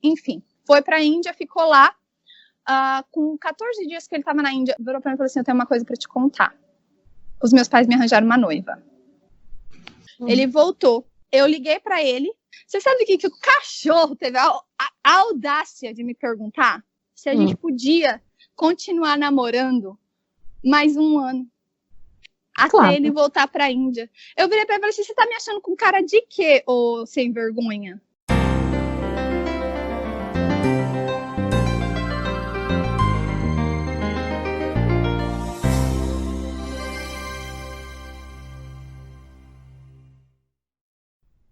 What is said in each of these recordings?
enfim, foi para a Índia, ficou lá. Com 14 dias que ele estava na Índia, virou para mim e falou assim, eu tenho uma coisa para te contar. Os meus pais me arranjaram uma noiva. Ele voltou, eu liguei para ele. Você sabe o que o cachorro teve a audácia de me perguntar? Se a gente podia continuar namorando mais um ano. Até ele voltar para a Índia. Eu virei para ele e falei assim, você tá me achando com cara de quê, ô sem vergonha?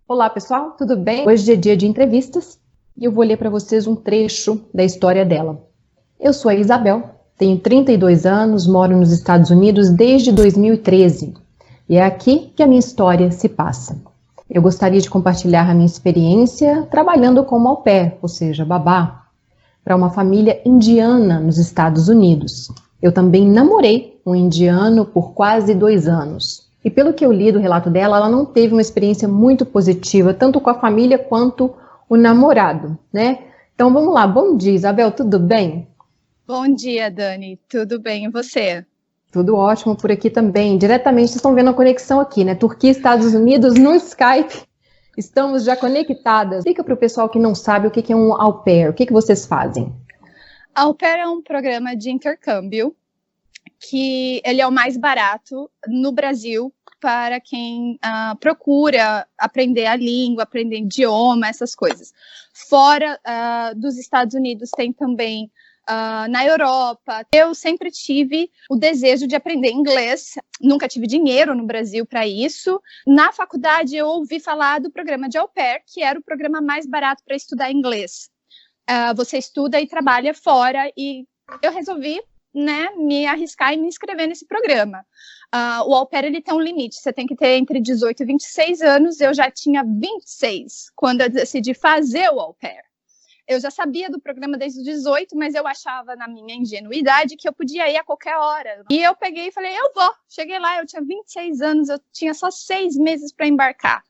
Olá, pessoal, tudo bem? Hoje é dia de entrevistas e eu vou ler para vocês um trecho da história dela. Eu sou a Isabel, tenho 32 anos, moro nos Estados Unidos desde 2013 e é aqui que a minha história se passa. Eu gostaria de compartilhar a minha experiência trabalhando como au pair, ou seja, babá, para uma família indiana nos Estados Unidos. Eu também namorei um indiano por quase 2 anos. E pelo que eu li do relato dela, ela não teve uma experiência muito positiva, tanto com a família quanto o namorado, né? Então vamos lá, bom dia, Isabel, tudo bem? Bom dia, Dani, tudo bem, e você? Tudo ótimo por aqui também. Diretamente, vocês estão vendo a conexão aqui, né? Turquia, Estados Unidos, no Skype. Estamos já conectadas. Explica para o pessoal que não sabe o que é um au pair, o que vocês fazem? Au pair é um programa de intercâmbio que ele é o mais barato no Brasil para quem procura aprender a língua, aprender idioma, essas coisas. Fora dos Estados Unidos tem também na Europa. Eu sempre tive o desejo de aprender inglês, nunca tive dinheiro no Brasil para isso. Na faculdade eu ouvi falar do programa de au pair, que era o programa mais barato para estudar inglês. Você estuda e trabalha fora, e eu resolvi me arriscar e me inscrever nesse programa. O au pair, ele tem um limite, você tem que ter entre 18 e 26 anos, eu já tinha 26 quando eu decidi fazer o au pair. Eu já sabia do programa desde os 18, mas eu achava, na minha ingenuidade, que eu podia ir a qualquer hora. E eu peguei e falei, eu vou. Cheguei lá, eu tinha 26 anos, eu tinha só 6 meses para embarcar.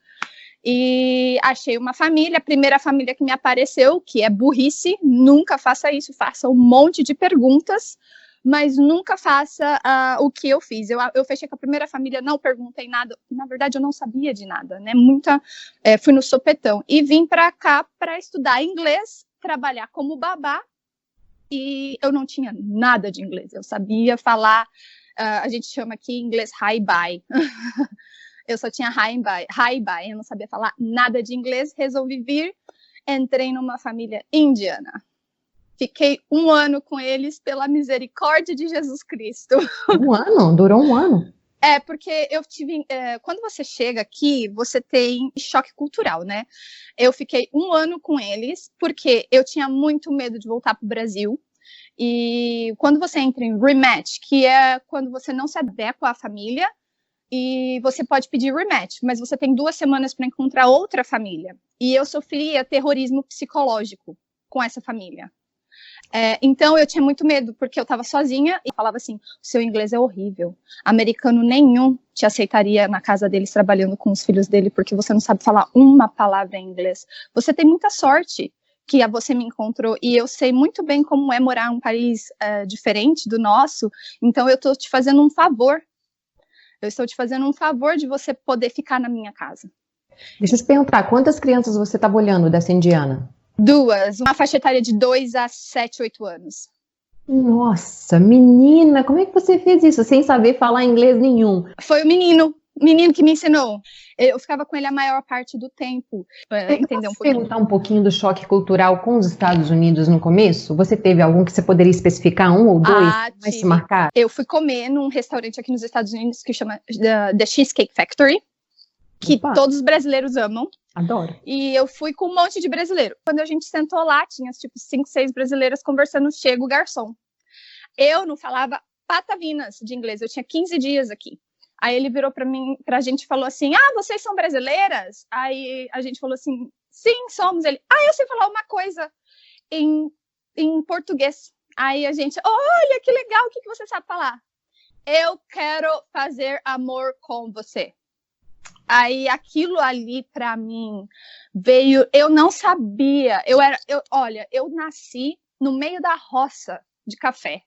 E achei uma família, a primeira família que me apareceu, que é burrice, nunca faça isso, faça um monte de perguntas, mas nunca faça o que eu fiz. Eu fechei com a primeira família, não perguntei nada, na verdade eu não sabia de nada, né? Fui no sopetão e vim para cá para estudar inglês, trabalhar como babá, e eu não tinha nada de inglês, eu sabia falar, a gente chama aqui em inglês hi-bye. Eu só tinha hi-bye, eu não sabia falar nada de inglês, resolvi vir, entrei numa família indiana. Fiquei 1 ano com eles, pela misericórdia de Jesus Cristo. 1 ano? Durou 1 ano? Porque eu tive... quando você chega aqui, você tem choque cultural, né? Eu fiquei 1 ano com eles, porque eu tinha muito medo de voltar para o Brasil. E quando você entra em rematch, que é quando você não se adequa à família, e você pode pedir rematch, mas você tem 2 semanas para encontrar outra família. E eu sofria terrorismo psicológico com essa família. Então eu tinha muito medo, porque eu estava sozinha e falava assim, o seu inglês é horrível, americano nenhum te aceitaria na casa deles trabalhando com os filhos dele, porque você não sabe falar uma palavra em inglês. Você tem muita sorte que você me encontrou, e eu sei muito bem como é morar em um país diferente do nosso, então eu estou te fazendo um favor. Eu estou te fazendo um favor de você poder ficar na minha casa. Deixa eu te perguntar, quantas crianças você estava olhando dessa indiana? 2, uma faixa etária de 2 a 7, 8 anos. Nossa, menina, como é que você fez isso sem saber falar inglês nenhum? Foi o menino que me ensinou. Eu ficava com ele a maior parte do tempo. Entender um pouquinho. Perguntar um pouquinho do choque cultural com os Estados Unidos no começo? Você teve algum que você poderia especificar, 1 ou 2, mais se marcar? Eu fui comer num restaurante aqui nos Estados Unidos que chama The Cheesecake Factory, que todos os brasileiros amam. Adoro. E eu fui com um monte de brasileiro. Quando a gente sentou lá, tinha tipo 5, 6 brasileiras conversando, chega o garçom. Eu não falava patavinas de inglês, eu tinha 15 dias aqui. Aí ele virou pra gente e falou assim, vocês são brasileiras? Aí a gente falou assim, sim, somos. Ele, eu sei falar uma coisa em português. Aí a gente, olha que legal, o que você sabe falar? Eu quero fazer amor com você. Aí aquilo ali para mim veio, eu não sabia, olha, eu nasci no meio da roça de café.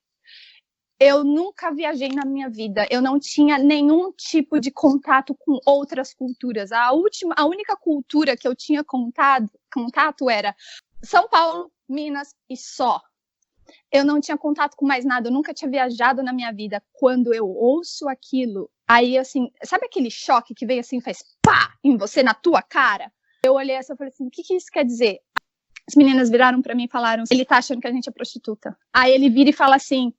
Eu nunca viajei na minha vida, eu não tinha nenhum tipo de contato com outras culturas. A única cultura que eu tinha contato era São Paulo, Minas e só. Eu não tinha contato com mais nada, eu nunca tinha viajado na minha vida. Quando eu ouço aquilo, aí assim, sabe aquele choque que vem assim, faz pá em você, na tua cara? Eu olhei assim e falei assim, o que isso quer dizer? As meninas viraram pra mim e falaram, ele tá achando que a gente é prostituta. Aí ele vira e fala assim,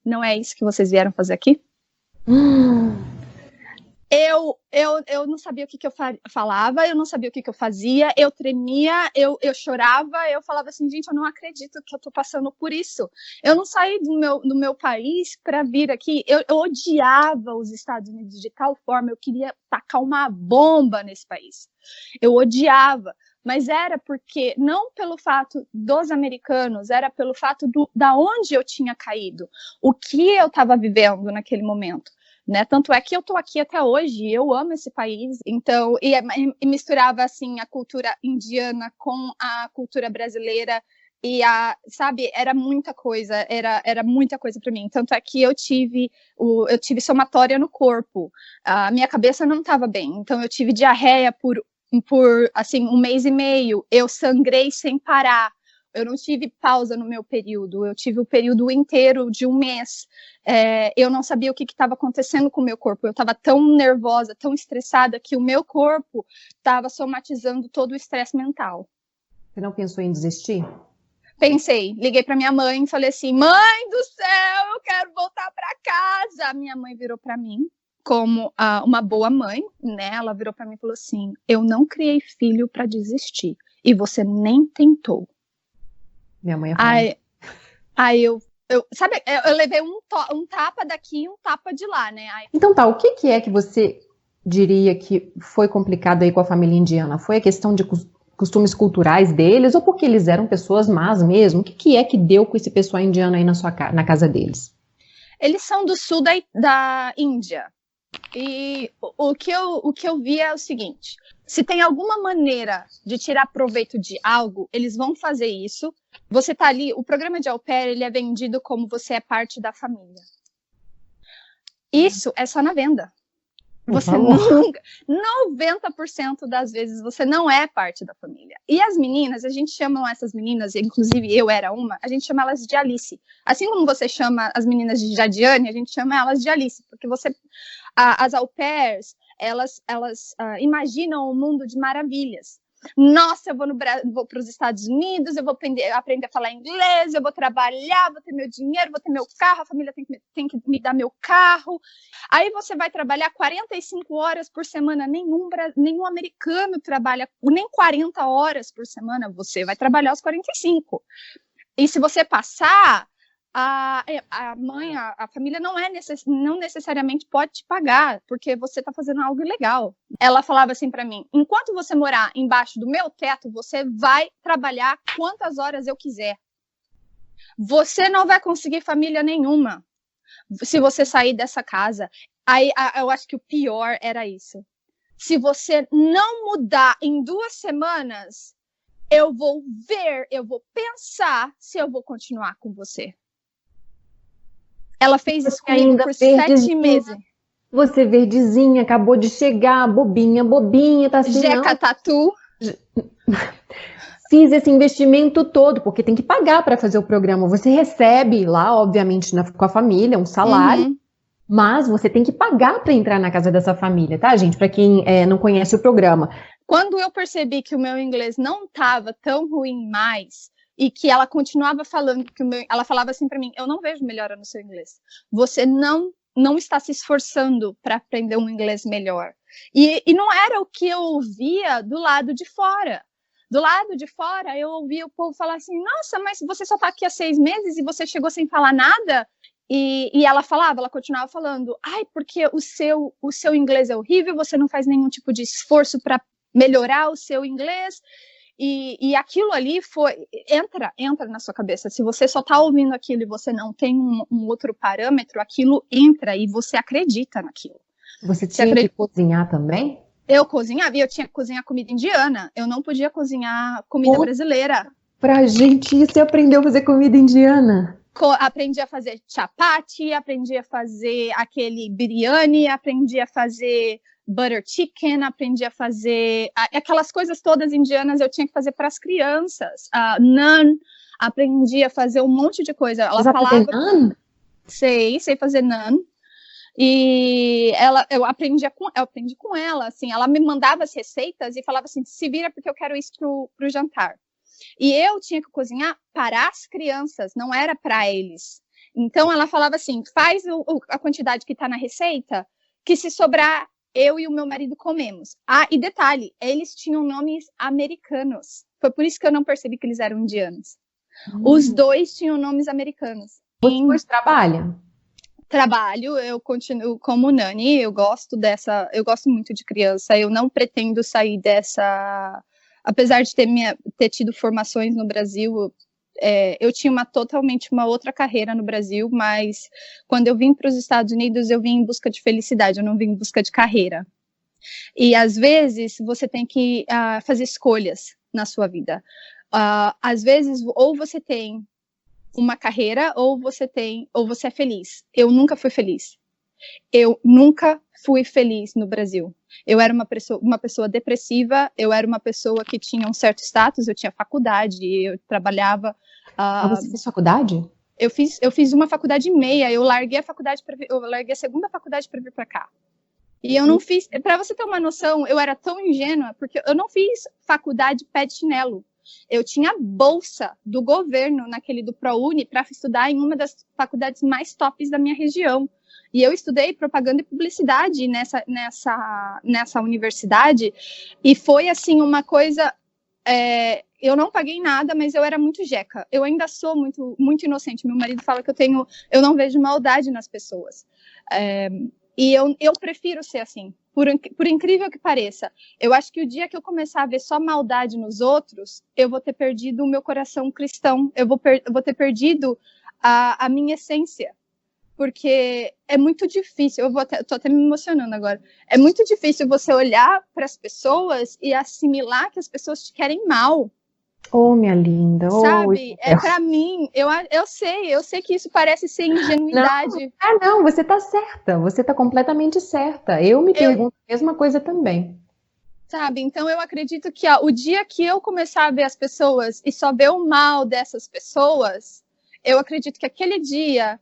não é isso que vocês vieram fazer aqui? Eu não sabia o que eu falava, eu não sabia o que eu fazia, eu tremia, eu chorava, eu falava assim, gente, eu não acredito que eu tô passando por isso. Eu não saí do meu país para vir aqui, eu odiava os Estados Unidos de tal forma, eu queria tacar uma bomba nesse país. Eu odiava, mas era porque, não pelo fato dos americanos, era pelo fato da onde eu tinha caído, o que eu estava vivendo naquele momento. Né? Tanto é que eu tô aqui até hoje, eu amo esse país, então, e misturava assim a cultura indiana com a cultura brasileira e sabe, era muita coisa, era muita coisa para mim. Tanto é que eu tive somatória no corpo, a minha cabeça não estava bem, então eu tive diarreia por assim 1 mês e meio, eu sangrei sem parar. Eu não tive pausa no meu período, eu tive o período inteiro de 1 mês. Eu não sabia o que estava acontecendo com o meu corpo, eu estava tão nervosa, tão estressada, que o meu corpo estava somatizando todo o estresse mental. Você não pensou em desistir? Pensei, liguei para minha mãe e falei assim, mãe do céu, eu quero voltar para casa. A minha mãe virou para mim, como uma boa mãe, né? Ela virou para mim e falou assim, eu não criei filho para desistir, e você nem tentou. Minha mãe falou. Aí eu levei um tapa daqui, um tapa de lá, né? Então tá, o que é que você diria que foi complicado aí com a família indiana? Foi a questão de costumes culturais deles, ou porque eles eram pessoas más mesmo? O que é que deu com esse pessoal indiano aí na casa deles? Eles são do sul da Índia. E o que eu vi é o seguinte, se tem alguma maneira de tirar proveito de algo, eles vão fazer isso. Você tá ali, o programa de au pair, ele é vendido como você é parte da família. Isso é só na venda. Você nunca, 90% das vezes, você não é parte da família. E as meninas, a gente chama essas meninas, inclusive eu era uma, a gente chama elas de Alice. Assim como você chama as meninas de Jadiane, a gente chama elas de Alice, porque as au pairs, elas imaginam um mundo de maravilhas. Nossa, eu vou para os Estados Unidos, eu vou aprender a falar inglês, eu vou trabalhar, vou ter meu dinheiro, vou ter meu carro, a família tem que me dar meu carro. Aí você vai trabalhar 45 horas por semana, nenhum americano trabalha nem 40 horas por semana, você vai trabalhar os 45. E se você passar, a família não necessariamente pode te pagar, porque você está fazendo algo ilegal. Ela falava assim para mim, enquanto você morar embaixo do meu teto, você vai trabalhar quantas horas eu quiser. Você não vai conseguir família nenhuma se você sair dessa casa. Aí eu acho que o pior era isso. Se você não mudar em 2 semanas, eu vou pensar se eu vou continuar com você. Ela fez isso comigo por 7 meses. Você verdezinha, acabou de chegar, bobinha, tá assim, Jeca tatu. Fiz esse investimento todo, porque tem que pagar para fazer o programa. Você recebe lá, obviamente, com a família, um salário, mas você tem que pagar para entrar na casa dessa família, tá, gente? Para quem não conhece o programa. Quando eu percebi que o meu inglês não estava tão ruim mais, e que ela continuava falando, ela falava assim para mim, eu não vejo melhora no seu inglês. Você não está se esforçando para aprender um inglês melhor. E não era o que eu ouvia do lado de fora. Do lado de fora, eu ouvia o povo falar assim, nossa, mas você só está aqui há 6 meses e você chegou sem falar nada? E ela continuava falando, ai, porque o seu inglês é horrível, você não faz nenhum tipo de esforço para melhorar o seu inglês. E aquilo ali entra na sua cabeça. Se você só está ouvindo aquilo e você não tem um outro parâmetro, aquilo entra e você acredita naquilo. Você tinha que cozinhar também? Eu cozinhava e eu tinha que cozinhar comida indiana. Eu não podia cozinhar comida brasileira. Pra gente, você aprendeu a fazer comida indiana? Aprendi a fazer chapati, aprendi a fazer aquele biryani, aprendi a fazer butter chicken, aprendi a fazer aquelas coisas todas indianas eu tinha que fazer para as crianças. Naan, aprendi a fazer um monte de coisa. Ela falava, naan? Sei fazer naan. E eu aprendi com ela, assim, ela me mandava as receitas e falava assim, se vira porque eu quero isso pro jantar. E eu tinha que cozinhar para as crianças, não era para eles. Então ela falava assim, faz a quantidade que está na receita, que se sobrar, eu e o meu marido comemos. E detalhe, eles tinham nomes americanos. Foi por isso que eu não percebi que eles eram indianos. Os dois tinham nomes americanos. Você hoje trabalha? Trabalho, eu continuo como nani, eu gosto muito de criança, eu não pretendo sair dessa... Apesar de ter tido formações no Brasil, eu tinha totalmente uma outra carreira no Brasil, mas quando eu vim para os Estados Unidos, eu vim em busca de felicidade, eu não vim em busca de carreira. E às vezes você tem que fazer escolhas na sua vida. Às vezes, ou você tem uma carreira, ou você é feliz. Eu nunca fui feliz. Eu nunca fui feliz no Brasil. Eu era uma pessoa depressiva, eu era uma pessoa que tinha um certo status, eu tinha faculdade, eu trabalhava... Você fez faculdade? Eu fiz uma faculdade e meia, eu larguei a segunda faculdade para vir para cá. E eu não fiz... Para você ter uma noção, eu era tão ingênua, porque eu não fiz faculdade pé de chinelo. Eu tinha bolsa do governo, naquele do ProUni, para estudar em uma das faculdades mais tops da minha região. E eu estudei propaganda e publicidade nessa universidade, e foi assim uma coisa... eu não paguei nada, mas eu era muito jeca. Eu ainda sou muito, muito inocente. Meu marido fala que eu não vejo maldade nas pessoas. E eu prefiro ser assim, por incrível que pareça. Eu acho que o dia que eu começar a ver só maldade nos outros, eu vou ter perdido o meu coração cristão, eu vou ter perdido a minha essência. Porque é muito difícil, tô até me emocionando agora, é muito difícil você olhar para as pessoas e assimilar que as pessoas te querem mal. Oh, minha linda. Sabe, para mim, eu sei que isso parece ser ingenuidade. Não, você tá certa, você tá completamente certa. Eu me pergunto a mesma coisa também. Sabe, então eu acredito que o dia que eu começar a ver as pessoas e só ver o mal dessas pessoas, eu acredito que aquele dia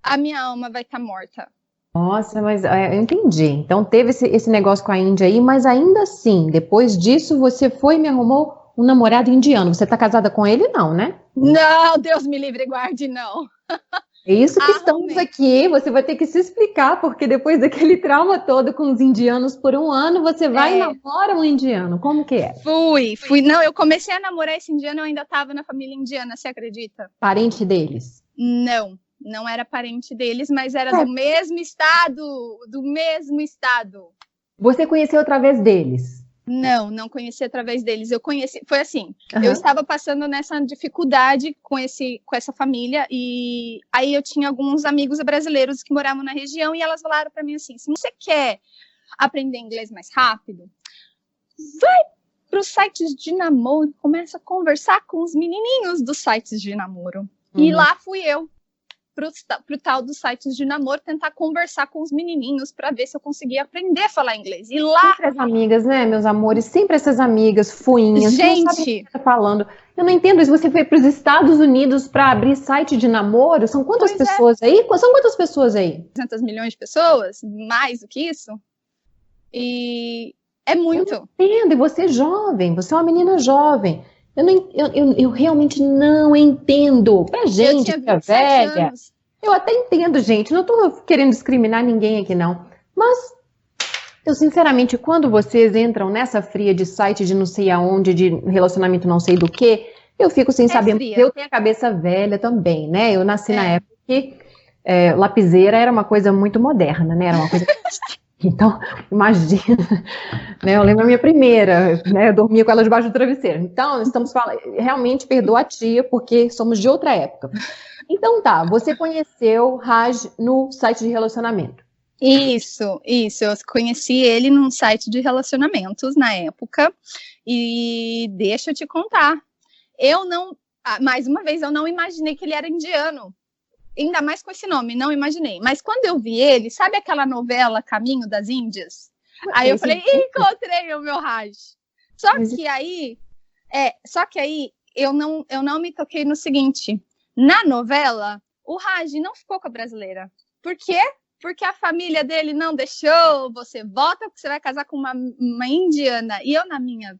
a minha alma vai estar morta. Nossa, mas eu entendi. Então teve esse negócio com a Índia aí, mas ainda assim, depois disso você foi e me arrumou um namorado indiano. Você tá casada com ele, não, né? Não, Deus me livre e guarde, não. É isso que estamos aqui. Você vai ter que se explicar, porque depois daquele trauma todo com os indianos por um ano, você vai e namora um indiano. Como que é? Fui. Não, eu comecei a namorar esse indiano, eu ainda estava na família indiana, você acredita? Parente deles? Não era parente deles, mas era do mesmo estado. Você conheceu através deles? Não conheci através deles. Eu conheci, foi assim, eu estava passando nessa dificuldade com essa família, e aí eu tinha alguns amigos brasileiros que moravam na região, e elas falaram para mim assim, se você quer aprender inglês mais rápido, vai para os sites de namoro, começa a conversar com os menininhos dos sites de namoro. E lá fui eu pro tal dos sites de namoro, tentar conversar com os menininhos para ver se eu conseguia aprender a falar inglês. E lá... Sempre as amigas, né, meus amores? Sempre essas amigas fuinhas. Gente... Não sabem o que você tá falando. Eu não entendo isso. Você foi para os Estados Unidos para abrir site de namoro? São quantas pessoas aí? São quantas pessoas aí? 200 milhões de pessoas? Mais do que isso? E é muito. Eu não entendo. E você é jovem. Você é uma menina jovem. Eu realmente não entendo. Pra gente que é velha, anos. Eu até entendo, gente. Não tô querendo discriminar ninguém aqui, não. Mas, eu sinceramente, quando vocês entram nessa fria de site de não sei aonde, de relacionamento não sei do que, eu fico sem saber. Fria. Eu tenho a cabeça velha também, né? Eu nasci na época que lapiseira era uma coisa muito moderna, né? Era uma coisa... Então, imagina, né? Eu lembro a minha primeira, né? Eu dormia com ela debaixo do travesseiro. Então, estamos falando, realmente perdoa a tia, porque somos de outra época. Então tá, você conheceu Raj no site de relacionamento. Isso. Eu conheci ele num site de relacionamentos na época. E deixa eu te contar. Mais uma vez, eu não imaginei que ele era indiano. Ainda mais com esse nome, não imaginei. Mas quando eu vi ele, sabe aquela novela Caminho das Índias? Aí eu falei, encontrei o meu Raj. Só que aí eu não me toquei no seguinte. Na novela, o Raj não ficou com a brasileira. Por quê? Porque a família dele não deixou, você volta porque você vai casar com uma indiana. E eu, na minha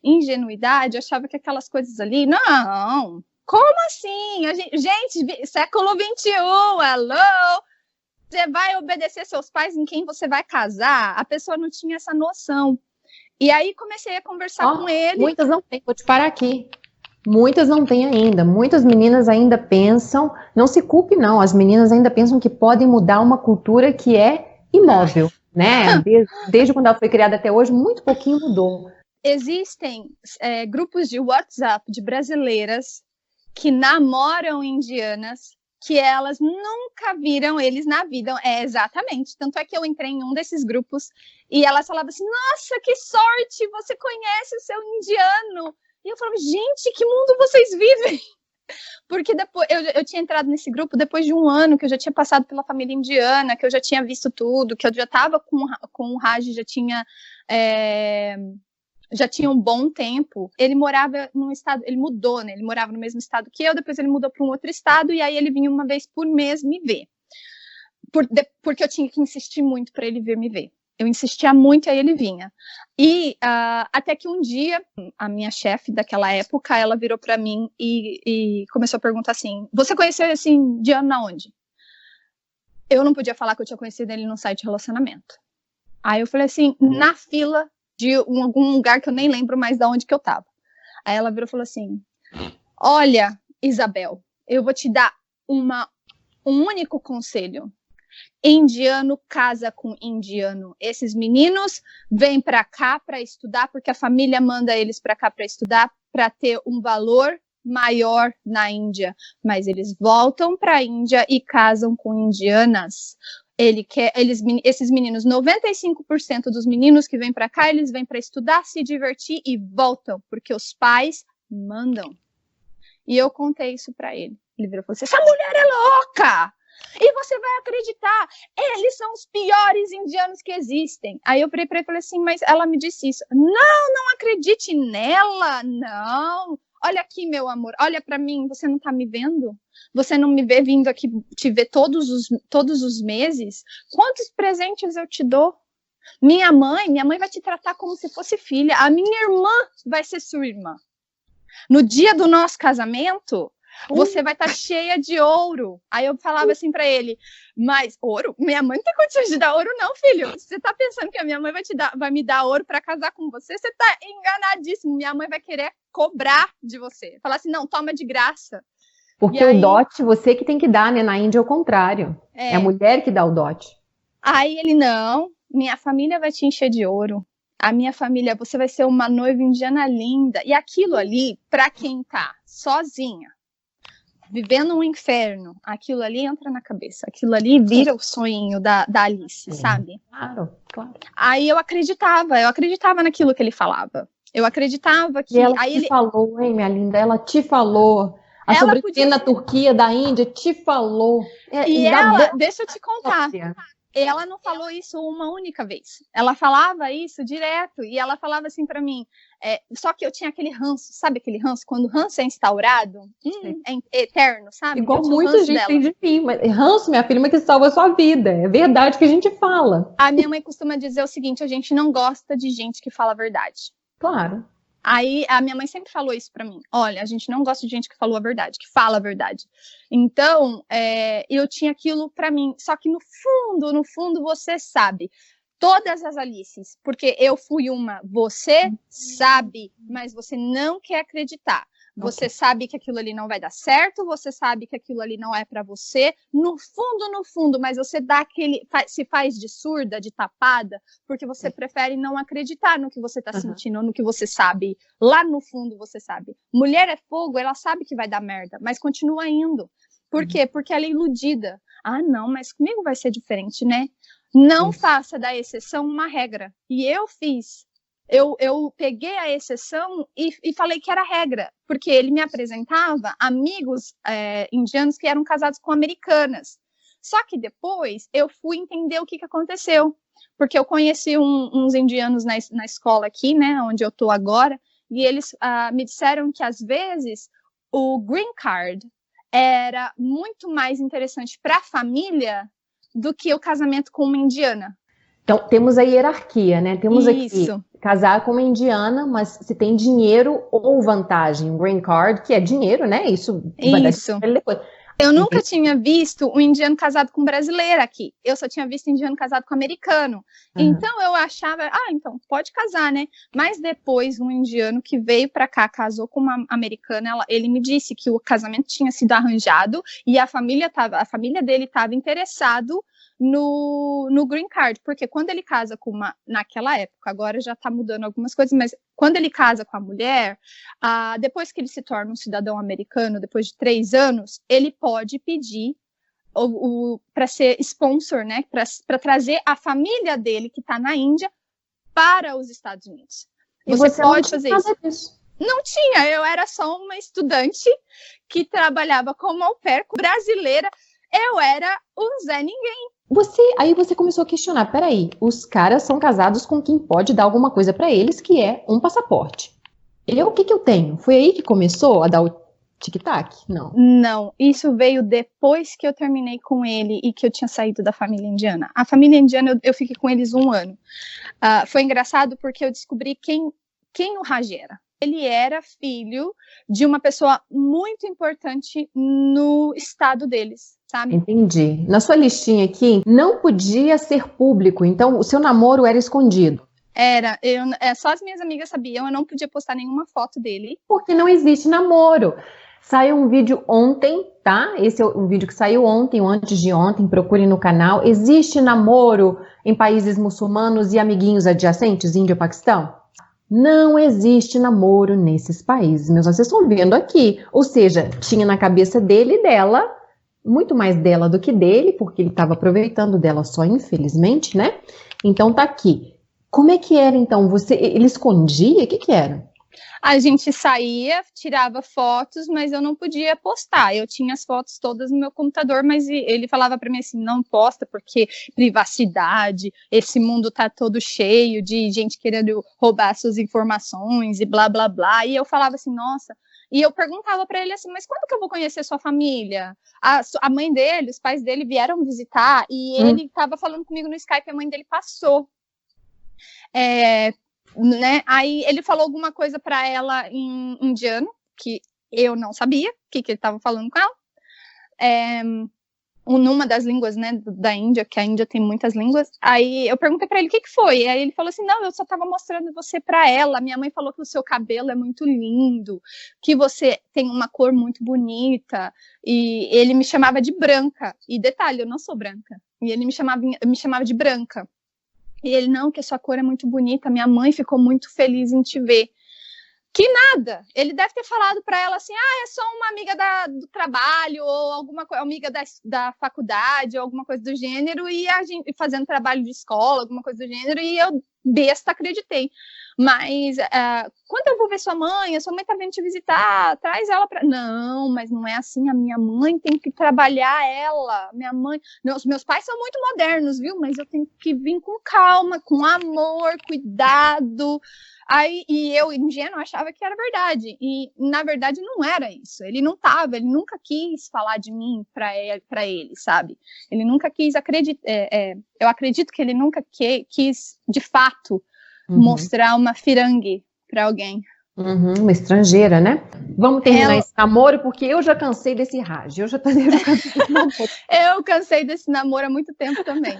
ingenuidade, achava que aquelas coisas ali, não, como assim? Gente, século XXI, hello? Você vai obedecer seus pais em quem você vai casar? A pessoa não tinha essa noção. E aí comecei a conversar com ele. Muitas não têm, vou te parar aqui. Muitas não têm ainda. Muitas meninas ainda pensam, não se culpe não, as meninas ainda pensam que podem mudar uma cultura que é imóvel, né? Desde quando ela foi criada até hoje, muito pouquinho mudou. Existem grupos de WhatsApp de brasileiras que namoram indianas, que elas nunca viram eles na vida. Exatamente. Tanto é que eu entrei em um desses grupos e elas falavam assim, nossa, que sorte, você conhece o seu indiano. E eu falava, gente, que mundo vocês vivem? Porque depois eu tinha entrado nesse grupo depois de um ano, que eu já tinha passado pela família indiana, que eu já tinha visto tudo, que eu já estava com o Raj, já tinha um bom tempo. Ele morava num estado, ele mudou, né? Ele morava no mesmo estado que eu, depois ele mudou para um outro estado, e aí ele vinha uma vez por mês me ver. Porque eu tinha que insistir muito para ele vir me ver. Eu insistia muito e aí ele vinha. E até que um dia, a minha chefe daquela época, ela virou para mim e começou a perguntar assim, você conheceu esse indiano na onde? Eu não podia falar que eu tinha conhecido ele num site de relacionamento. Aí eu falei assim, na fila de algum lugar que eu nem lembro mais de onde que eu tava. Aí ela virou e falou assim, olha, Isabel, eu vou te dar um único conselho. Indiano casa com indiano. Esses meninos vêm para cá para estudar, porque a família manda eles para cá para estudar, para ter um valor maior na Índia. Mas eles voltam para a Índia e casam com indianas. Esses meninos, 95% dos meninos que vêm para cá, eles vêm para estudar, se divertir e voltam, porque os pais mandam. E eu contei isso para ele. Ele virou e falou assim, essa mulher é louca! E você vai acreditar, eles são os piores indianos que existem. Aí eu falei assim, mas ela me disse isso. Não acredite nela, não. Olha aqui, meu amor, olha para mim, você não tá me vendo? Você não me vê vindo aqui te ver todos os meses? Quantos presentes eu te dou? Minha mãe vai te tratar como se fosse filha. A minha irmã vai ser sua irmã. No dia do nosso casamento, você vai estar cheia de ouro. Aí eu falava assim para ele, mas ouro? Minha mãe não tem condições de dar ouro não, filho. Você tá pensando que a minha mãe vai me dar ouro para casar com você? Você tá enganadíssimo. Minha mãe vai querer cobrar de você. Falar assim, não, toma de graça. Porque o dote, você que tem que dar, né? Na Índia é o contrário. É a mulher que dá o dote. Aí ele, não, minha família vai te encher de ouro. A minha família, você vai ser uma noiva indiana linda. E aquilo ali, para quem tá sozinha, vivendo um inferno, aquilo ali entra na cabeça. Aquilo ali vira o sonho da Alice, sabe? Claro. Aí eu acreditava naquilo que ele falava. Eu acreditava que... E ela te falou, hein, minha linda? Ela te falou. A sobrinha na Turquia, da Índia, te falou. Deixa eu te contar. Ela não falou isso uma única vez. Ela falava isso direto. E ela falava assim pra mim. Só que eu tinha aquele ranço. Sabe aquele ranço? Quando o ranço é instaurado, é eterno, sabe? Igual muita gente tem de mim. Mas ranço, minha filha, que salva a sua vida. É verdade que a gente fala. A minha mãe costuma dizer o seguinte. A gente não gosta de gente que fala a verdade. Claro. Aí a minha mãe sempre falou isso pra mim. Olha, a gente não gosta de gente que falou a verdade, que fala a verdade. Então, eu tinha aquilo pra mim. Só que no fundo, você sabe. Todas as Alices, porque eu fui uma, você sabe, mas você não quer acreditar. Você sabe que aquilo ali não vai dar certo, você sabe que aquilo ali não é pra você. No fundo, mas você dá se faz de surda, de tapada, porque você prefere não acreditar no que você tá sentindo, ou no que você sabe. Lá no fundo você sabe. Mulher é fogo, ela sabe que vai dar merda, mas continua indo. Por quê? Porque ela é iludida. Ah, não, mas comigo vai ser diferente, né? Não faça da exceção uma regra. E eu fiz. Eu peguei a exceção e falei que era regra, porque ele me apresentava amigos indianos que eram casados com americanas. Só que depois eu fui entender o que aconteceu, porque eu conheci uns indianos na escola aqui, né, onde eu estou agora, e eles me disseram que às vezes o green card era muito mais interessante para a família do que o casamento com uma indiana. Então, temos a hierarquia, né? Temos Isso. aqui casar com uma indiana, mas se tem dinheiro ou vantagem, green card, que é dinheiro, né? Isso vai dar dinheiro depois. Eu nunca tinha visto um indiano casado com brasileira aqui. Eu só tinha visto indiano casado com americano. Então eu achava, então pode casar, né? Mas depois um indiano que veio para cá, casou com uma americana, ele me disse que o casamento tinha sido arranjado e a família dele estava interessado no green card, porque quando ele casa com naquela época, agora já está mudando algumas coisas, mas quando ele casa com a mulher, depois que ele se torna um cidadão americano, depois de 3 anos, ele pode pedir para ser sponsor, né, para trazer a família dele, que está na Índia, para os Estados Unidos. Você pode fazer isso. Não tinha, eu era só uma estudante que trabalhava como au pair brasileira, eu era um Zé Ninguém. Aí você começou a questionar, peraí, os caras são casados com quem pode dar alguma coisa para eles, que é um passaporte. O que eu tenho? Foi aí que começou a dar o tic-tac? Não. Não, isso veio depois que eu terminei com ele e que eu tinha saído da família indiana. A família indiana, eu fiquei com eles 1 ano. Foi engraçado porque eu descobri quem o Raj era. Ele era filho de uma pessoa muito importante no estado deles, sabe? Entendi. Na sua listinha aqui, não podia ser público, então o seu namoro era escondido. Era, só as minhas amigas sabiam, eu não podia postar nenhuma foto dele. Porque não existe namoro. Saiu um vídeo ontem, tá? Esse é um vídeo que saiu ontem ou antes de ontem, procurem no canal. Existe namoro em países muçulmanos e amiguinhos adjacentes, Índia e Paquistão? Não existe namoro nesses países, meus. Vocês estão vendo aqui. Ou seja, tinha na cabeça dele e dela, muito mais dela do que dele, porque ele estava aproveitando dela só, infelizmente, né? Então tá aqui. Como é que era, então? Ele escondia? O que era? A gente saía, tirava fotos, mas eu não podia postar. Eu tinha as fotos todas no meu computador, mas ele falava para mim assim, não posta porque privacidade, esse mundo tá todo cheio de gente querendo roubar suas informações e blá, blá, blá. E eu falava assim, nossa... E eu perguntava para ele assim, mas quando que eu vou conhecer sua família? A mãe dele, os pais dele vieram visitar e ele estava falando comigo no Skype, a mãe dele passou. Né? Aí ele falou alguma coisa para ela em indiano, que eu não sabia o que ele estava falando com ela. Numa das línguas, né, da Índia, que a Índia tem muitas línguas. Aí eu perguntei para ele o que foi. Aí ele falou assim, não, eu só estava mostrando você para ela. Minha mãe falou que o seu cabelo é muito lindo, que você tem uma cor muito bonita. E ele me chamava de branca. E detalhe, eu não sou branca. E ele me chamava de branca. E ele, não, que a sua cor é muito bonita, minha mãe ficou muito feliz em te ver. Que nada, ele deve ter falado para ela assim, é só uma amiga do trabalho, ou alguma amiga da faculdade, ou alguma coisa do gênero, e a gente fazendo trabalho de escola, alguma coisa do gênero, e eu, besta, acreditei. Mas quando eu vou ver sua mãe tá vindo te visitar, traz ela para... Não, mas não é assim, a minha mãe tem que trabalhar ela, minha mãe... Não, os meus pais são muito modernos, viu? Mas eu tenho que vir com calma, com amor, cuidado... Aí, e eu, ingênuo, achava que era verdade. E, na verdade, não era isso. Ele nunca quis falar de mim para ele, sabe? Ele nunca quis acreditar. Eu acredito que ele nunca quis, de fato, mostrar uma firangue para alguém. Uma estrangeira, né? Vamos terminar esse namoro, porque eu já cansei desse Raj. Eu cansei desse namoro há muito tempo também.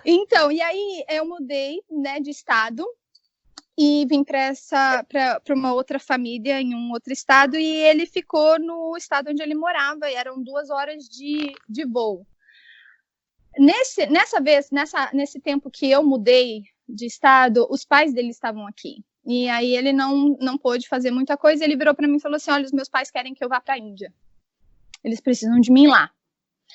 Então, e aí eu mudei, né, de estado. E vim para uma outra família em um outro estado, e ele ficou no estado onde ele morava, e eram 2 horas de voo. Nesse tempo que eu mudei de estado, os pais dele estavam aqui. E aí ele não pôde fazer muita coisa, ele virou para mim e falou assim, olha, os meus pais querem que eu vá para a Índia. Eles precisam de mim lá.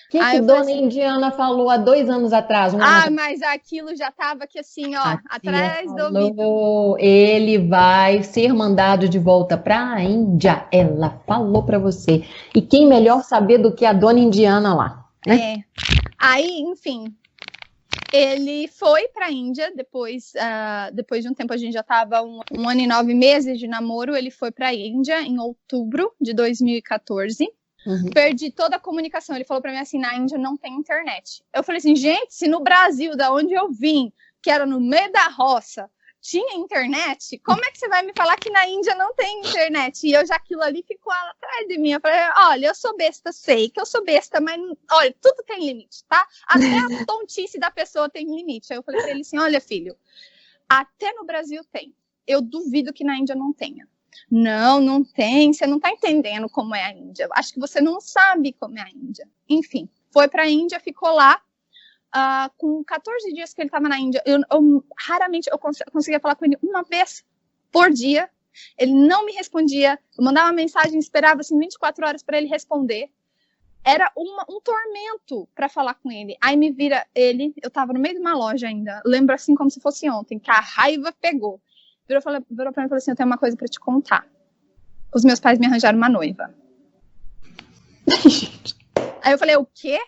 O que Dona Indiana falou há 2 anos atrás? Mas aquilo já estava aqui assim, ó, atrás do ouvido. Ele vai ser mandado de volta para a Índia. Ela falou para você. E quem melhor saber do que a Dona Indiana lá, né? Aí, enfim, ele foi para a Índia depois de um tempo. A gente já estava 1 ano e 9 meses de namoro. Ele foi para a Índia em outubro de 2014. Perdi toda a comunicação. Ele falou para mim assim: na Índia não tem internet. Eu falei assim: gente, se no Brasil, da onde eu vim, que era no meio da roça, tinha internet, como é que você vai me falar que na Índia não tem internet? E aquilo ali ficou atrás de mim. Eu falei: olha, eu sou besta, sei que eu sou besta, mas olha, tudo tem limite, tá? Até a tontice da pessoa tem limite. Aí eu falei para ele assim: olha, filho, até no Brasil tem. Eu duvido que na Índia não tenha. Não tem, você não está entendendo como é a Índia. Acho que você não sabe como é a Índia. Enfim, foi para a Índia, ficou lá. Com 14 dias que ele estava na Índia, eu raramente conseguia falar com ele uma vez por dia. Ele não me respondia. Eu mandava uma mensagem, esperava assim 24 horas para ele responder. Era um tormento para falar com ele. Aí me vira ele, eu estava no meio de uma loja ainda, lembro assim como se fosse ontem, que a raiva pegou. Virou para mim e falou assim: eu tenho uma coisa para te contar. Os meus pais me arranjaram uma noiva. Aí eu falei: o quê?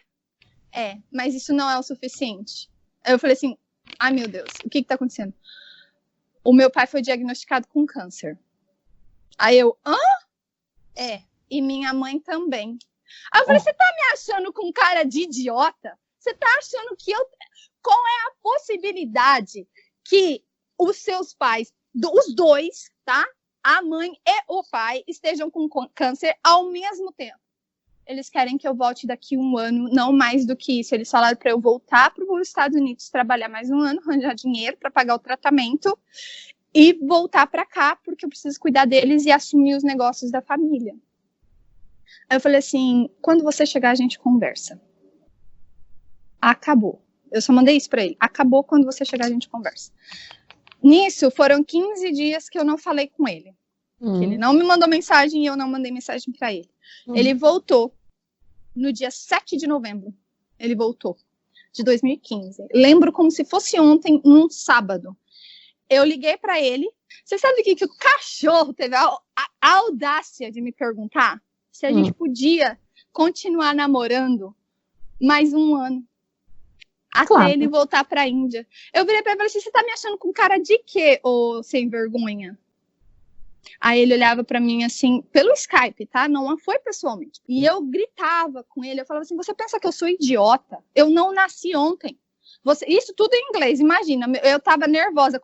Mas isso não é o suficiente. Aí eu falei assim: ai meu Deus, o que está acontecendo? O meu pai foi diagnosticado com câncer. Aí eu: e minha mãe também. Aí eu falei: você tá me achando com cara de idiota? Você tá achando que qual é a possibilidade que os seus pais, os dois, tá? A mãe e o pai estejam com câncer ao mesmo tempo? Eles querem que eu volte daqui 1 ano, não mais do que isso. Eles falaram para eu voltar para os Estados Unidos, trabalhar mais 1 ano, arranjar dinheiro para pagar o tratamento e voltar para cá, porque eu preciso cuidar deles e assumir os negócios da família. Aí eu falei assim: quando você chegar, a gente conversa. Acabou. Eu só mandei isso para ele. Acabou, quando você chegar, a gente conversa. Nisso, foram 15 dias que eu não falei com ele. Que ele não me mandou mensagem e eu não mandei mensagem para ele. Ele voltou no dia 7 de novembro. Ele voltou, de 2015. Lembro como se fosse ontem, num sábado. Eu liguei para ele. Você sabe o que o cachorro teve a audácia de me perguntar? Se a gente podia continuar namorando mais 1 ano. Até ele voltar para a Índia. Eu virei para ele e falei assim: você tá me achando com cara de quê, ô sem vergonha? Aí ele olhava para mim assim, pelo Skype, tá? Não foi pessoalmente. E eu gritava com ele, eu falava assim: você pensa que eu sou idiota? Eu não nasci ontem. Isso tudo em inglês, imagina. Eu tava nervosa.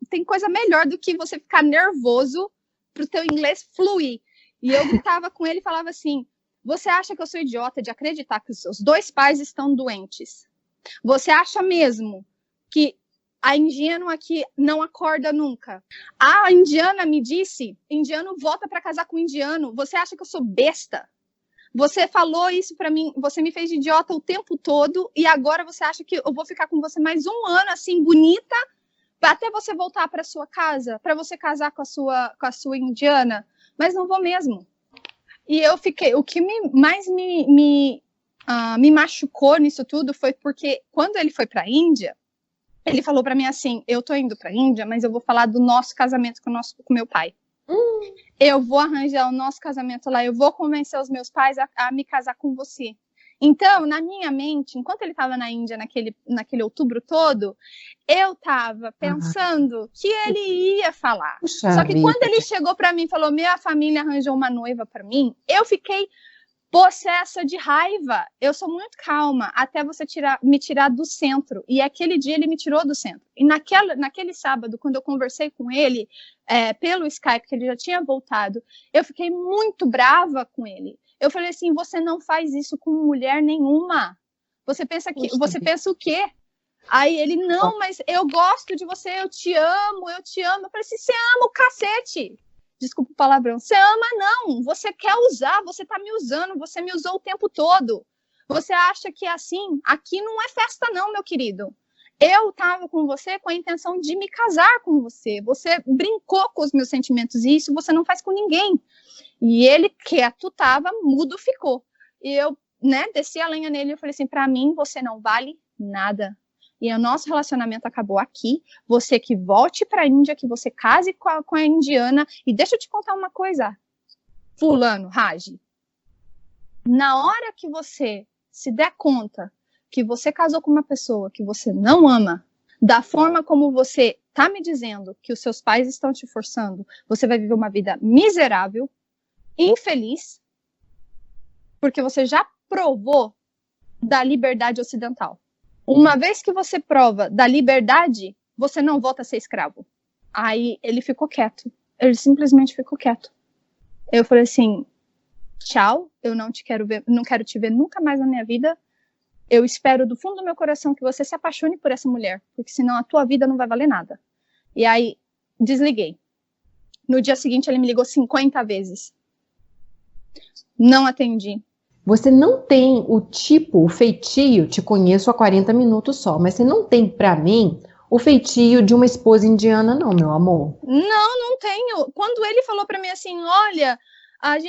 Tem coisa melhor do que você ficar nervoso pro teu inglês fluir. E eu gritava com ele e falava assim: você acha que eu sou idiota de acreditar que os seus 2 pais estão doentes? Você acha mesmo que a indiana aqui não acorda nunca? A indiana me disse: indiano volta para casar com indiano. Você acha que eu sou besta? Você falou isso para mim, você me fez de idiota o tempo todo e agora você acha que eu vou ficar com você mais 1 ano assim, bonita, até você voltar para sua casa, para você casar com a sua indiana? Mas não vou mesmo. E eu fiquei, o que mais me machucou nisso tudo foi porque quando ele foi para a Índia, ele falou para mim assim: eu tô indo para a Índia, mas eu vou falar do nosso casamento com meu pai. Eu vou arranjar o nosso casamento lá, eu vou convencer os meus pais a me casar com você. Então, na minha mente, enquanto ele estava na Índia naquele outubro todo, eu estava pensando que ele ia falar. Só que quando ele chegou para mim e falou: minha família arranjou uma noiva para mim, eu fiquei possessa de raiva. Eu sou muito calma até você me tirar do centro. E aquele dia ele me tirou do centro. E naquele sábado, quando eu conversei com ele pelo Skype, que ele já tinha voltado, eu fiquei muito brava com ele. Eu falei assim: você não faz isso com mulher nenhuma. Você pensa o quê? Aí ele: não, mas eu gosto de você, eu te amo. Eu falei assim: você ama o cacete. Desculpa o palavrão. Você ama, não. Você quer usar, você tá me usando, você me usou o tempo todo. Você acha que é assim? Aqui não é festa não, meu querido. Eu tava com você com a intenção de me casar com você. Você brincou com os meus sentimentos e isso você não faz com ninguém. E ele quieto tava, mudo ficou. E eu né, desci a lenha nele e eu falei assim, pra mim você não vale nada. E o nosso relacionamento acabou aqui. Você que volte para a Índia, que você case com a indiana. E deixa eu te contar uma coisa, fulano, Raji. Na hora que você se der conta que você casou com uma pessoa que você não ama, da forma como você está me dizendo que os seus pais estão te forçando, você vai viver uma vida miserável, infeliz, porque você já provou da liberdade ocidental. Uma vez que você prova da liberdade, você não volta a ser escravo. Aí ele ficou quieto. Ele simplesmente ficou quieto. Eu falei assim, tchau, eu não te quero ver, não quero te ver nunca mais na minha vida. Eu espero do fundo do meu coração que você se apaixone por essa mulher, porque senão a tua vida não vai valer nada. E aí, desliguei. No dia seguinte, ele me ligou 50 vezes. Não atendi. Você não tem o feitio, te conheço há 40 minutos só, mas você não tem, pra mim, o feitio de uma esposa indiana, não, meu amor. Não tenho. Quando ele falou pra mim assim, olha,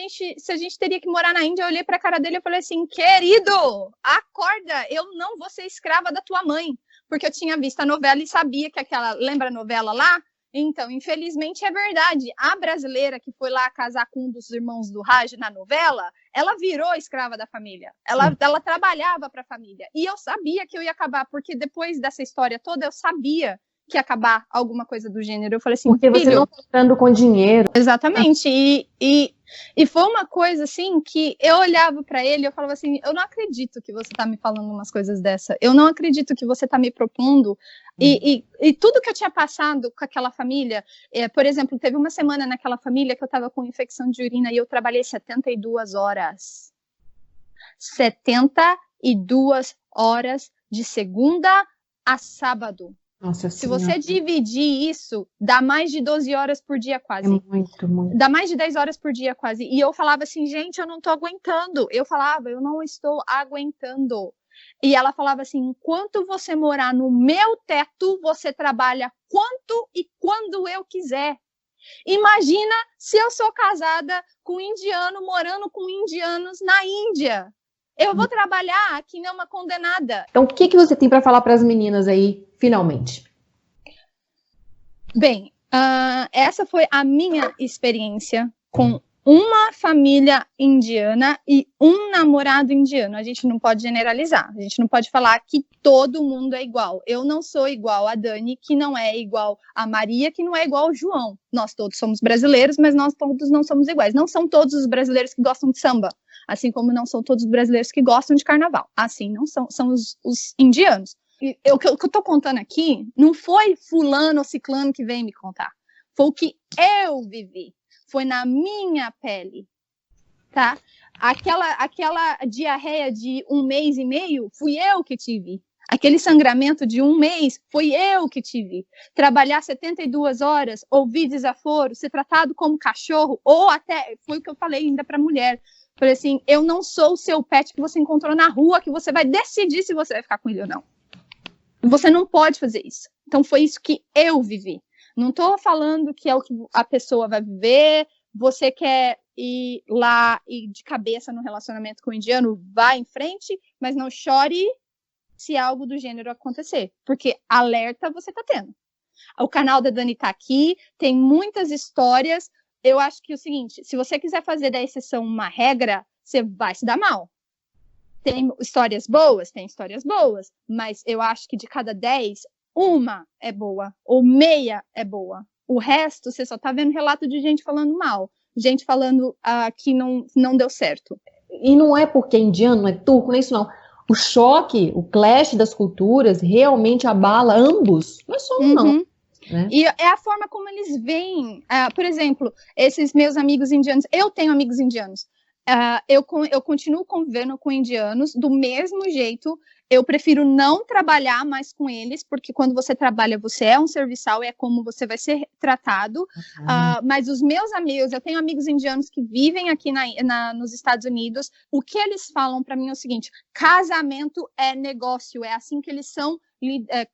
se a gente teria que morar na Índia, eu olhei pra cara dele e falei assim, querido, acorda, eu não vou ser escrava da tua mãe. Porque eu tinha visto a novela e sabia que lembra a novela lá? Então, infelizmente, é verdade. A brasileira que foi lá casar com um dos irmãos do Raj na novela, ela virou escrava da família. Ela trabalhava para a família. E eu sabia que eu ia acabar, porque depois dessa história toda, eu sabia que ia acabar alguma coisa do gênero. Eu falei assim, porque você não está entrando com dinheiro. Exatamente. E foi uma coisa assim que eu olhava para ele e eu falava assim, eu não acredito que você está me falando umas coisas dessa. Eu não acredito que você está me propondo. E tudo que eu tinha passado com aquela família, por exemplo, teve uma semana naquela família que eu estava com infecção de urina e eu trabalhei 72 horas. 72 horas de segunda a sábado. Nossa Se Senhora. você dividir isso, dá mais de 12 horas por dia quase. É muito. Dá mais de 10 horas por dia quase. E eu falava assim, gente, eu não tô aguentando. Eu falava, eu não estou aguentando. E ela falava assim, enquanto você morar no meu teto, você trabalha quanto e quando eu quiser. Imagina se eu sou casada com um indiano, morando com indianos na Índia. Eu vou trabalhar aqui nem uma condenada. Então, o que você tem para falar para as meninas aí, finalmente? Bem, essa foi a minha experiência com uma família indiana e um namorado indiano. A gente não pode generalizar, a gente não pode falar que todo mundo é igual. Eu não sou igual a Dani, que não é igual a Maria, que não é igual ao João. Nós todos somos brasileiros, mas nós todos não somos iguais. Não são todos os brasileiros que gostam de samba, assim como não são todos os brasileiros que gostam de carnaval. Assim não são os indianos. O que eu tô contando aqui não foi fulano ou ciclano que veio me contar. Foi o que eu vivi. Foi na minha pele, tá? Aquela diarreia de 1 mês e meio, fui eu que tive. Aquele sangramento de 1 mês, foi eu que tive. Trabalhar 72 horas, ouvir desaforo, ser tratado como cachorro, ou até, foi o que eu falei ainda pra mulher. Falei assim, eu não sou o seu pet que você encontrou na rua, que você vai decidir se você vai ficar com ele ou não. Você não pode fazer isso. Então foi isso que eu vivi. Não estou falando que é o que a pessoa vai viver, você quer ir lá e de cabeça no relacionamento com o indiano, vá em frente, mas não chore se algo do gênero acontecer, porque alerta você está tendo. O canal da Dani está aqui, tem muitas histórias. Eu acho que é o seguinte, se você quiser fazer da exceção uma regra, você vai se dar mal. Tem histórias boas, mas eu acho que de cada 10, uma é boa, ou meia é boa. O resto, você só tá vendo relato de gente falando mal, gente falando que não deu certo. E não é porque é indiano, não é turco, não é isso não. O choque, o clash das culturas realmente abala ambos, não é só um não. Né? E é a forma como eles veem, por exemplo, esses meus amigos indianos, eu tenho amigos indianos, eu continuo convivendo com indianos do mesmo jeito. Eu prefiro não trabalhar mais com eles, porque quando você trabalha, você é um serviçal, é como você vai ser tratado. Mas os meus amigos, eu tenho amigos indianos que vivem aqui nos Estados Unidos. O que eles falam para mim é o seguinte: casamento é negócio, é assim que eles são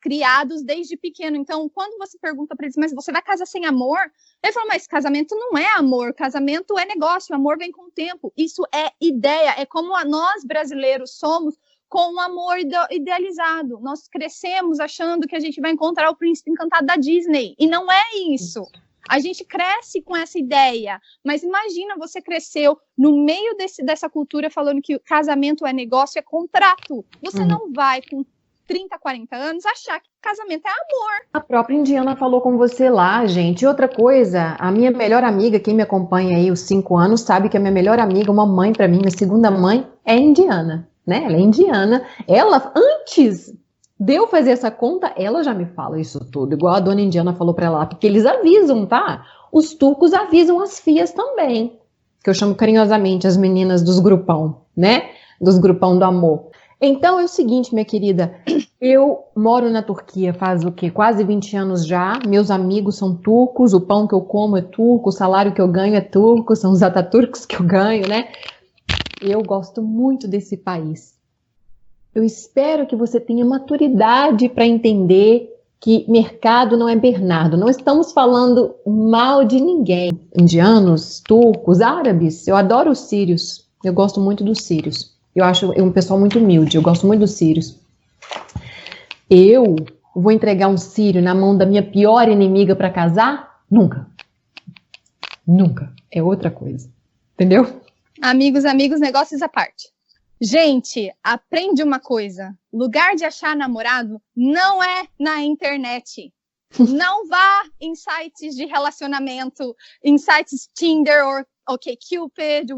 criados desde pequeno. Então, quando você pergunta para eles, mas você vai casar sem amor? Ele falou, mas casamento não é amor, casamento é negócio, amor vem com o tempo. Isso é ideia, é como nós brasileiros somos com o amor idealizado. Nós crescemos achando que a gente vai encontrar o príncipe encantado da Disney, e não é isso. A gente cresce com essa ideia, mas imagina, você cresceu no meio dessa cultura falando que casamento é negócio, é contrato. Você não vai, com 30, 40 anos, achar que casamento é amor. A própria Indiana falou com você lá, gente. E outra coisa, a minha melhor amiga, quem me acompanha aí os 5 anos, sabe que a minha melhor amiga, uma mãe para mim, minha segunda mãe, é indiana, né? Ela é indiana. Ela, antes de eu fazer essa conta, ela já me fala isso tudo, igual a dona Indiana falou para ela, porque eles avisam, tá? Os turcos avisam as filhas também, que eu chamo carinhosamente as meninas dos grupão, né? Dos grupão do amor. Então é o seguinte, minha querida, eu moro na Turquia faz o quê? Quase 20 anos já, meus amigos são turcos, o pão que eu como é turco, o salário que eu ganho é turco, são os ataturcos que eu ganho, né? Eu gosto muito desse país. Eu espero que você tenha maturidade para entender que mercado não é Bernardo. Não estamos falando mal de ninguém. Indianos, turcos, árabes, eu adoro os sírios, eu gosto muito dos sírios. Eu acho um pessoal muito humilde, eu gosto muito dos sírios. Eu vou entregar um sírio na mão da minha pior inimiga para casar? Nunca. Nunca. É outra coisa. Entendeu? Amigos, negócios à parte. Gente, aprende uma coisa. Lugar de achar namorado não é na internet. Não vá em sites de relacionamento, em sites Tinder ou OkCupid,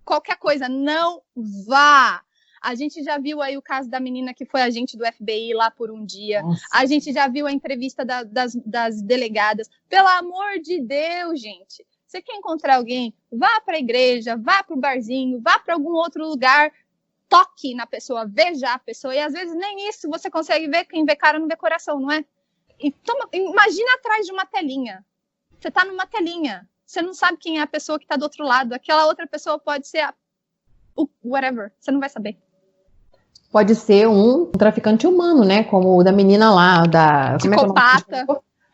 qualquer coisa, não vá. A gente já viu aí o caso da menina que foi agente do FBI lá por um dia. Nossa. A gente já viu a entrevista das delegadas. Pelo amor de Deus, gente. Você quer encontrar alguém? Vá para a igreja, vá para o barzinho, vá para algum outro lugar. Toque na pessoa, veja a pessoa. E às vezes nem isso você consegue ver. Quem vê cara não vê coração, não é? Imagina atrás de uma telinha. Você está numa telinha. Você não sabe quem é a pessoa que está do outro lado. Aquela outra pessoa pode ser whatever. Você não vai saber. Pode ser um traficante humano, né? Como o da menina lá, da... psicopata.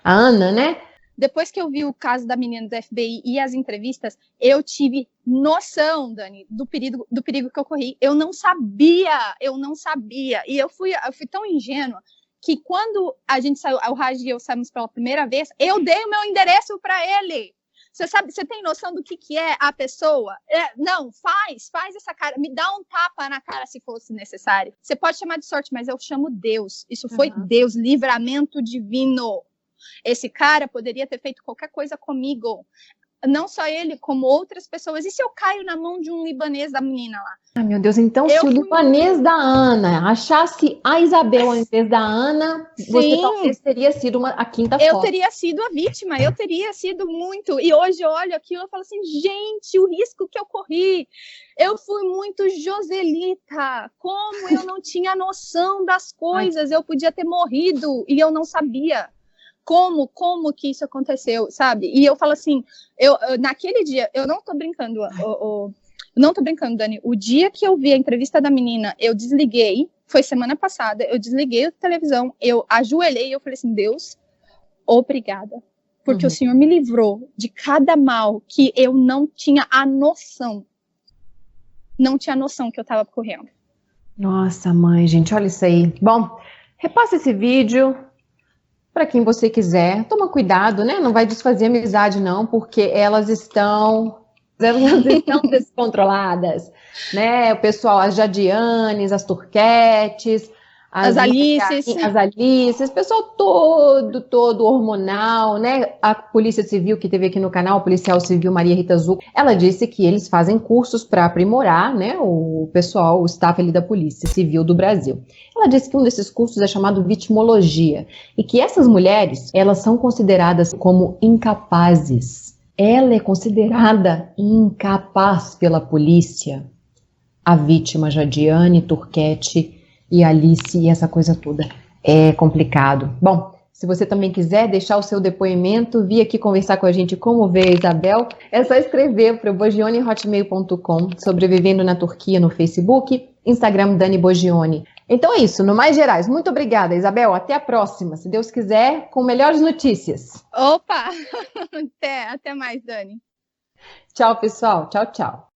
A Ana, né? Depois que eu vi o caso da menina do FBI e as entrevistas, eu tive noção, Dani, do perigo que eu corri. Eu não sabia. E eu fui tão ingênua que quando a gente saiu, o Raj e eu saímos pela primeira vez, eu dei o meu endereço para ele. Você tem noção do que é a pessoa? Não, faz essa cara, me dá um tapa na cara se fosse necessário. Você pode chamar de sorte, mas eu chamo Deus. Isso foi Deus, livramento divino. Esse cara poderia ter feito qualquer coisa comigo. Não só ele, como outras pessoas. E se eu caio na mão de um libanês da menina lá? Ai, meu Deus, então se o libanês da Ana achasse a Isabel ao invés da Ana, sim, você talvez teria sido a quinta foto. Eu teria sido a vítima, eu teria sido muito. E hoje eu olho aquilo e falo assim, gente, o risco que eu corri. Eu fui muito Joselita. Como eu não tinha noção das coisas. Eu podia ter morrido e eu não sabia. Como que isso aconteceu, sabe? E eu falo assim, naquele dia, eu não tô brincando, não tô brincando, Dani, o dia que eu vi a entrevista da menina, eu desliguei, foi semana passada, eu desliguei a televisão, eu ajoelhei e eu falei assim, Deus, obrigada, porque o Senhor me livrou de cada mal que eu não tinha a noção, que eu tava correndo. Nossa, mãe, gente, olha isso aí. Bom, repassa esse vídeo para quem você quiser. Toma cuidado, né? Não vai desfazer amizade, não, porque elas estão descontroladas, né? O pessoal, as Jadianes, as Turquetes, as Alices, o pessoal todo hormonal, né? A Polícia Civil que teve aqui no canal, a policial civil Maria Rita Zul, ela disse que eles fazem cursos para aprimorar, né? O pessoal, o staff ali da Polícia Civil do Brasil. Ela disse que um desses cursos é chamado vitimologia e que essas mulheres, elas são consideradas como incapazes. Ela é considerada incapaz pela polícia. A vítima Jadiane, Turquete e Alice e essa coisa toda. É complicado. Bom, se você também quiser deixar o seu depoimento, vir aqui conversar com a gente como vê a Isabel, é só escrever para o bogione@hotmail.com, Sobrevivendo na Turquia no Facebook, Instagram Dani Bogione. Então é isso, no Mais Gerais. Muito obrigada, Isabel. Até a próxima, se Deus quiser, com melhores notícias. Opa! Até mais, Dani. Tchau, pessoal. Tchau, tchau.